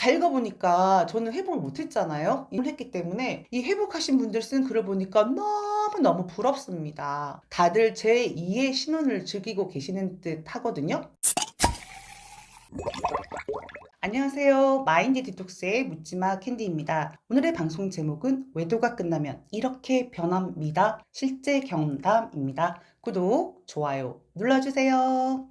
다 읽어보니까 저는 회복을 못했잖아요. 이걸 했기 때문에 이 회복하신 분들 쓴 글을 보니까 너무너무 부럽습니다. 다들 제2의 신혼을 즐기고 계시는 듯 하거든요. 안녕하세요. 마인드 디톡스의 묻지마 캔디입니다. 오늘의 방송 제목은 외도가 끝나면 이렇게 변합니다. 실제 경험담입니다. 구독, 좋아요 눌러주세요.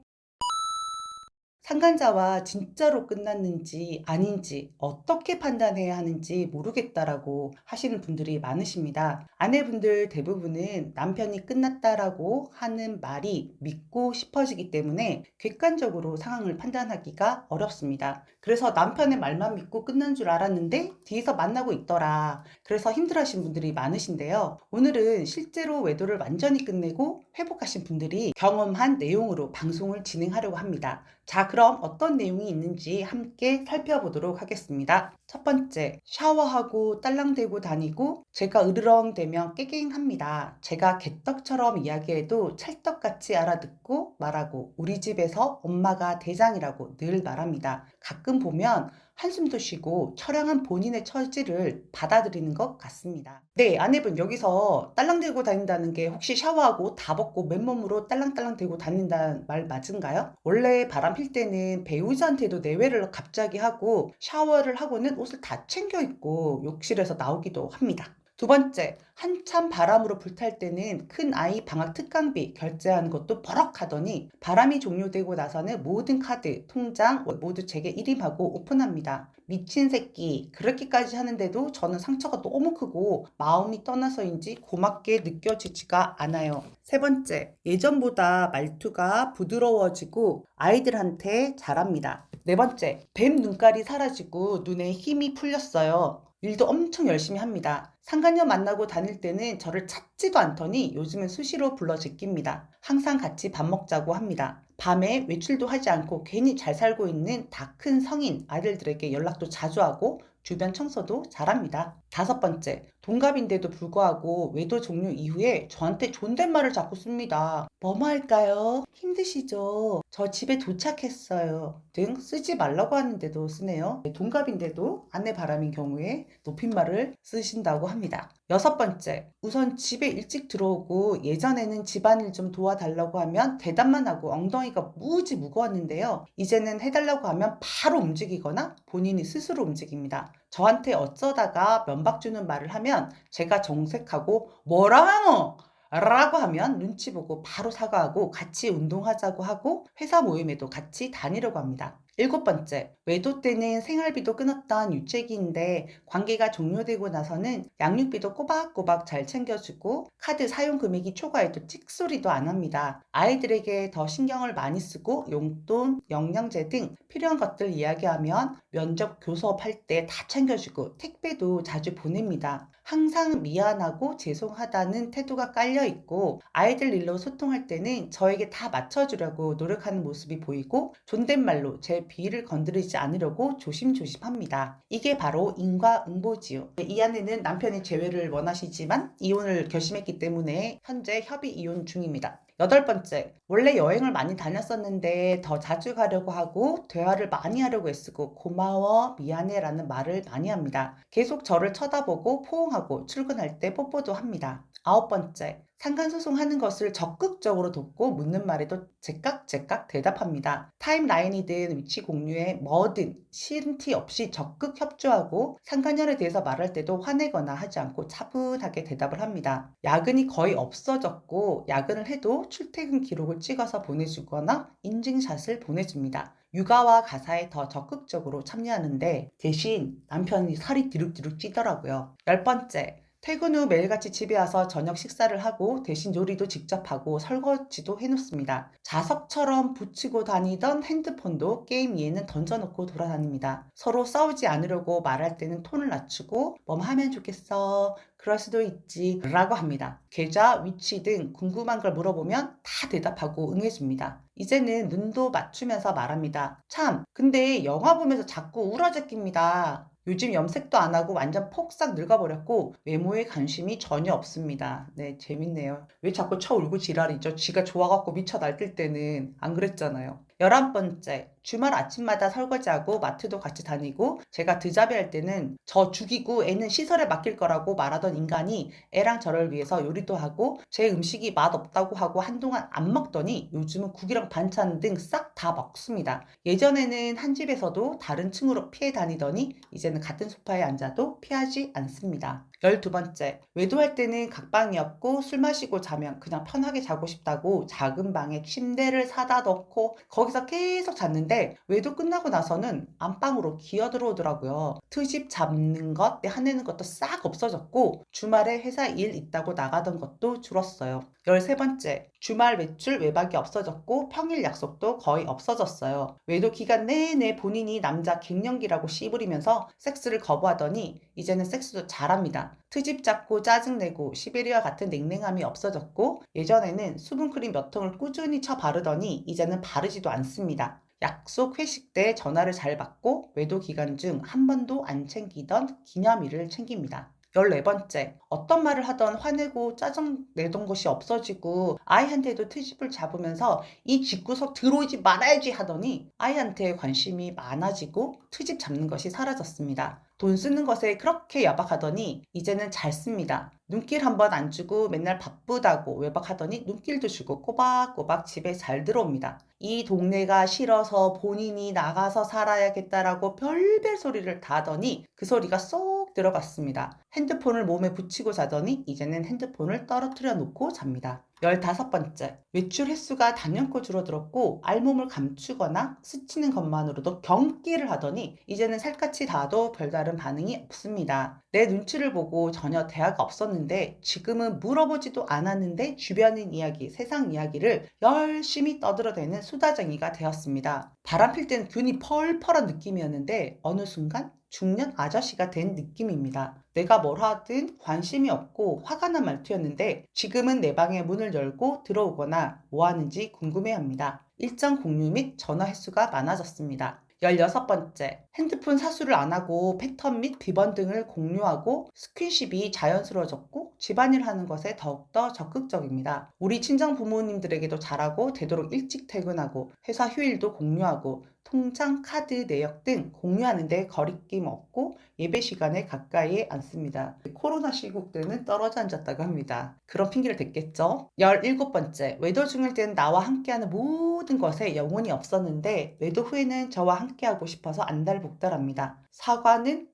상간자와 진짜로 끝났는지 아닌지 어떻게 판단해야 하는지 모르겠다라고 하시는 분들이 많으십니다. 아내분들 대부분은 남편이 끝났다라고 하는 말이 믿고 싶어지기 때문에 객관적으로 상황을 판단하기가 어렵습니다. 그래서 남편의 말만 믿고 끝난 줄 알았는데 뒤에서 만나고 있더라. 그래서 힘들어하신 분들이 많으신데요. 오늘은 실제로 외도를 완전히 끝내고 회복하신 분들이 경험한 내용으로 방송을 진행하려고 합니다. 자, 그럼 어떤 내용이 있는지 함께 살펴보도록 하겠습니다. 첫 번째, 샤워하고 딸랑대고 다니고 제가 으르렁대면 깨갱합니다. 제가 개떡처럼 이야기해도 찰떡같이 알아듣고 말하고 우리 집에서 엄마가 대장이라고 늘 말합니다. 가끔 보면 한숨도 쉬고 처량한 본인의 처지를 받아들이는 것 같습니다. 네, 아내분 여기서 딸랑대고 다닌다는 게 혹시 샤워하고 다 벗고 맨몸으로 딸랑딸랑 대고 다닌다는 말 맞은가요? 원래 바람 필 때는 배우자한테도 내외를 갑자기 하고 샤워를 하고는 옷을 다 챙겨 입고 욕실에서 나오기도 합니다. 두 번째, 한참 바람으로 불탈 때는 큰 아이 방학 특강비 결제하는 것도 버럭하더니 바람이 종료되고 나서는 모든 카드, 통장 모두 제게 일임하고 오픈합니다. 미친 새끼, 그렇게까지 하는데도 저는 상처가 너무 크고 마음이 떠나서인지 고맙게 느껴지지가 않아요. 세 번째, 예전보다 말투가 부드러워지고 아이들한테 잘합니다. 네 번째, 뱀 눈깔이 사라지고 눈에 힘이 풀렸어요. 일도 엄청 열심히 합니다. 상간녀 만나고 다닐 때는 저를 찾지도 않더니 요즘은 수시로 불러 제낍니다. 항상 같이 밥 먹자고 합니다. 밤에 외출도 하지 않고 괜히 잘 살고 있는 다 큰 성인 아들들에게 연락도 자주 하고 주변 청소도 잘합니다. 다섯 번째, 동갑인데도 불구하고 외도 종료 이후에 저한테 존댓말을 자꾸 씁니다. 뭐뭐 할까요? 힘드시죠? 저 집에 도착했어요. 등 쓰지 말라고 하는데도 쓰네요. 동갑인데도 아내 바람인 경우에 높임말을 쓰신다고 합니다. 여섯 번째, 우선 집에 일찍 들어오고 예전에는 집안일 좀 도와달라고 하면 대답만 하고 엉덩이가 무지 무거웠는데요. 이제는 해달라고 하면 바로 움직이거나 본인이 스스로 움직입니다. 저한테 어쩌다가 면박 주는 말을 하면 제가 정색하고 뭐라 하노? 라고 하면 눈치 보고 바로 사과하고 같이 운동하자고 하고 회사 모임에도 같이 다니려고 합니다. 일곱 번째, 외도 때는 생활비도 끊었던 유책인데 관계가 종료되고 나서는 양육비도 꼬박꼬박 잘 챙겨주고 카드 사용 금액이 초과해도 찍소리도 안 합니다. 아이들에게 더 신경을 많이 쓰고 용돈, 영양제 등 필요한 것들 이야기하면 면접 교섭할 때 다 챙겨주고 택배도 자주 보냅니다. 항상 미안하고 죄송하다는 태도가 깔려 있고 아이들 일로 소통할 때는 저에게 다 맞춰주려고 노력하는 모습이 보이고 존댓말로 제 비위를 건드리지 않으려고 조심조심합니다. 이게 바로 인과응보지요. 이 아내는 남편의 재회를 원하시지만 이혼을 결심했기 때문에 현재 협의 이혼 중입니다. 여덟 번째, 원래 여행을 많이 다녔었는데 더 자주 가려고 하고 대화를 많이 하려고 애쓰고 고마워, 미안해 라는 말을 많이 합니다. 계속 저를 쳐다보고 포옹하고 출근할 때 뽀뽀도 합니다. 아홉 번째, 상간소송하는 것을 적극적으로 돕고 묻는 말에도 제깍제깍 대답합니다. 타임라인이든 위치 공유에 뭐든 싫은 티 없이 적극 협조하고 상간녀에 대해서 말할 때도 화내거나 하지 않고 차분하게 대답을 합니다. 야근이 거의 없어졌고 야근을 해도 출퇴근 기록을 찍어서 보내주거나 인증샷을 보내줍니다. 육아와 가사에 더 적극적으로 참여하는데 대신 남편이 살이 디룩디룩 찌더라고요. 열 번째, 퇴근 후 매일같이 집에 와서 저녁 식사를 하고 대신 요리도 직접 하고 설거지도 해놓습니다. 자석처럼 붙이고 다니던 핸드폰도 게임 위에는 던져놓고 돌아다닙니다. 서로 싸우지 않으려고 말할 때는 톤을 낮추고 뭐 하면 좋겠어, 그럴 수도 있지 라고 합니다. 계좌, 위치 등 궁금한 걸 물어보면 다 대답하고 응해줍니다. 이제는 눈도 맞추면서 말합니다. 참, 근데 영화 보면서 자꾸 울어제낍니다. 요즘 염색도 안 하고 완전 폭삭 늙어버렸고 외모에 관심이 전혀 없습니다. 네, 재밌네요. 왜 자꾸 울고 지랄이죠? 지가 좋아갖고 미쳐 날뛸 때는 안 그랬잖아요. 11번째, 주말 아침마다 설거지하고 마트도 같이 다니고 제가 드잡이 할 때는 저 죽이고 애는 시설에 맡길 거라고 말하던 인간이 애랑 저를 위해서 요리도 하고 제 음식이 맛없다고 하고 한동안 안 먹더니 요즘은 국이랑 반찬 등 싹 다 먹습니다. 예전에는 한 집에서도 다른 층으로 피해 다니더니 이제는 같은 소파에 앉아도 피하지 않습니다. 12번째, 외도할 때는 각방이었고 술 마시고 자면 그냥 편하게 자고 싶다고 작은 방에 침대를 사다 넣고 거기서 계속 잤는데 외도 끝나고 나서는 안방으로 기어 들어오더라고요. 트집 잡는 것, 화내는 것도 싹 없어졌고 주말에 회사 일 있다고 나가던 것도 줄었어요. 13번째, 주말 외출 외박이 없어졌고 평일 약속도 거의 없어졌어요. 외도 기간 내내 본인이 남자 갱년기라고 씨부리면서 섹스를 거부하더니 이제는 섹스도 잘합니다. 트집 잡고 짜증내고 시베리아 같은 냉랭함이 없어졌고 예전에는 수분크림 몇 통을 꾸준히 쳐 바르더니 이제는 바르지도 않습니다. 약속 회식 때 전화를 잘 받고 외도 기간 중 한 번도 안 챙기던 기념일을 챙깁니다. 14번째, 어떤 말을 하던 화내고 짜증 내던 것이 없어지고 아이한테도 트집을 잡으면서 이 집구석 들어오지 말아야지 하더니 아이한테 관심이 많아지고 트집 잡는 것이 사라졌습니다. 돈 쓰는 것에 그렇게 야박하더니 이제는 잘 씁니다. 눈길 한번 안 주고 맨날 바쁘다고 외박하더니 눈길도 주고 꼬박꼬박 집에 잘 들어옵니다. 이 동네가 싫어서 본인이 나가서 살아야겠다라고 별별 소리를 다 하더니 그 소리가 쏙 들어갔습니다. 핸드폰을 몸에 붙이고 자더니 이제는 핸드폰을 떨어뜨려 놓고 잡니다. 15번째, 외출 횟수가 단연코 줄어들었고 알몸을 감추거나 스치는 것만으로도 경기를 하더니 이제는 살갗이 닿아도 별다른 반응이 없습니다. 내 눈치를 보고 전혀 대화가 없었는데 지금은 물어보지도 않았는데 주변인 이야기, 세상 이야기를 열심히 떠들어대는 수다쟁이가 되었습니다. 바람필 땐 균이 펄펄한 느낌이었는데 어느 순간 중년 아저씨가 된 느낌입니다. 내가 뭘 하든 관심이 없고 화가 난 말투였는데 지금은 내 방에 문을 열고 들어오거나 뭐 하는지 궁금해합니다. 일정 공유 및 전화 횟수가 많아졌습니다. 16번째, 핸드폰 사수를 안 하고 패턴 및 비번 등을 공유하고 스킨십이 자연스러워졌고 집안일 하는 것에 더욱더 적극적입니다. 우리 친정 부모님들에게도 잘하고 되도록 일찍 퇴근하고 회사 휴일도 공유하고 통장, 카드, 내역 등 공유하는데 거리낌 없고 예배 시간에 가까이에 앉습니다. 코로나 시국 때는 떨어져 앉았다고 합니다. 그런 핑계를 댔겠죠? 17번째, 외도 중일 때는 나와 함께하는 모든 것에 영혼이 없었는데 외도 후에는 저와 함께하고 싶어서 안달복달합니다. 사과는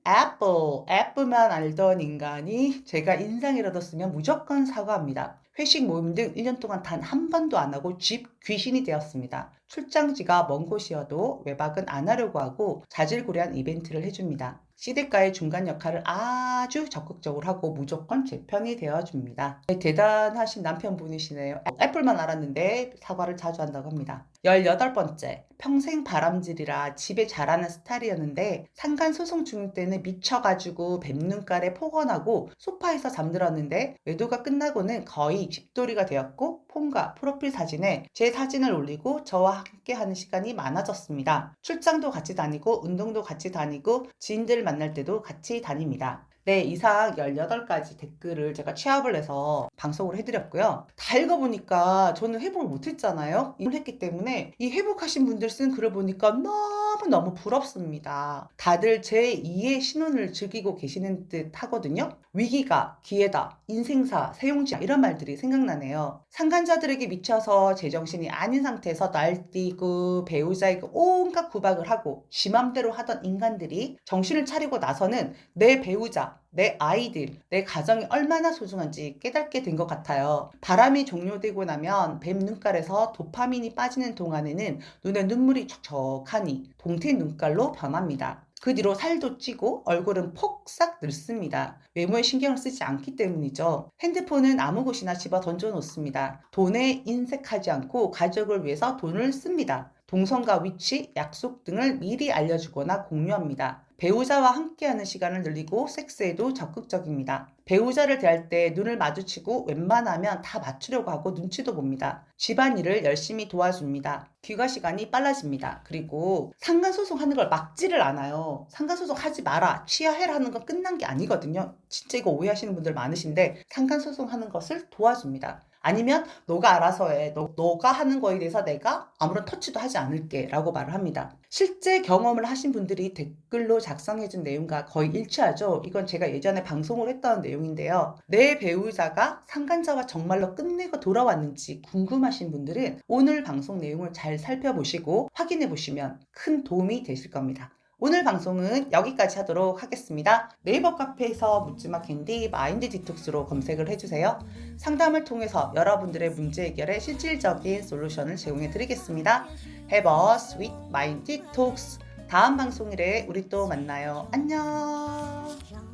애플만 알던 인간이 제가 인상이라도 쓰면 무조건 사과합니다. 회식 모임 등 1년 동안 단 한 번도 안 하고 집 귀신이 되었습니다. 출장지가 먼 곳이어도 외박은 안 하려고 하고 자질구레한 이벤트를 해줍니다. 시댁과의 중간 역할을 아주 적극적으로 하고 무조건 제 편이 되어줍니다. 대단하신 남편분이시네요. 애플만 알았는데 사과를 자주 한다고 합니다. 18번째, 평생 바람질이라 집에 잘하는 스타일이었는데 상간소송 중일 때는 미쳐가지고 뱀눈깔에 폭언하고 소파에서 잠들었는데 외도가 끝나고는 거의 집돌이가 되었고 폰과 프로필 사진에 제 사진을 올리고 저와 함께하는 시간이 많아졌습니다. 출장도 같이 다니고 운동도 같이 다니고 지인들 만날 때도 같이 다닙니다. 네, 이상 18가지 댓글을 제가 취합을 해서 방송을 해드렸고요. 다 읽어보니까 저는 회복을 못했잖아요. 이걸 했기 때문에 이 회복하신 분들 쓴 글을 보니까 너무너무 부럽습니다. 다들 제2의 신혼을 즐기고 계시는 듯 하거든요. 위기가 기회다, 인생사, 세용지야 이런 말들이 생각나네요. 상간자들에게 미쳐서 제정신이 아닌 상태에서 날뛰고 배우자에게 온갖 구박을 하고 지 맘대로 하던 인간들이 정신을 차리고 나서는 내 배우자, 내 아이들, 내 가정이 얼마나 소중한지 깨닫게 된 것 같아요. 바람이 종료되고 나면 뱀 눈깔에서 도파민이 빠지는 동안에는 눈에 눈물이 촉촉하니 동태 눈깔로 변합니다. 그 뒤로 살도 찌고 얼굴은 폭삭 늙습니다. 외모에 신경을 쓰지 않기 때문이죠. 핸드폰은 아무 곳이나 집어 던져 놓습니다. 돈에 인색하지 않고 가족을 위해서 돈을 씁니다. 동선과 위치, 약속 등을 미리 알려주거나 공유합니다. 배우자와 함께하는 시간을 늘리고 섹스에도 적극적입니다. 배우자를 대할 때 눈을 마주치고 웬만하면 다 맞추려고 하고 눈치도 봅니다. 집안일을 열심히 도와줍니다. 귀가 시간이 빨라집니다. 그리고 상간소송하는 걸 막지를 않아요. 상간소송 하지 마라, 취하해라 하는 건 끝난 게 아니거든요. 진짜 이거 오해하시는 분들 많으신데 상간소송하는 것을 도와줍니다. 아니면 너가 알아서 해. 너가 하는 거에 대해서 내가 아무런 터치도 하지 않을게 라고 말을 합니다. 실제 경험을 하신 분들이 댓글로 작성해준 내용과 거의 일치하죠. 이건 제가 예전에 방송을 했던 내용인데요. 내 배우자가 상간자와 정말로 끝내고 돌아왔는지 궁금하신 분들은 오늘 방송 내용을 잘 살펴보시고 확인해 보시면 큰 도움이 되실 겁니다. 오늘 방송은 여기까지 하도록 하겠습니다. 네이버 카페에서 묻지마 캔디 마인드 디톡스로 검색을 해주세요. 상담을 통해서 여러분들의 문제 해결에 실질적인 솔루션을 제공해 드리겠습니다. Have a sweet mind detox. 다음 방송일에 우리 또 만나요. 안녕.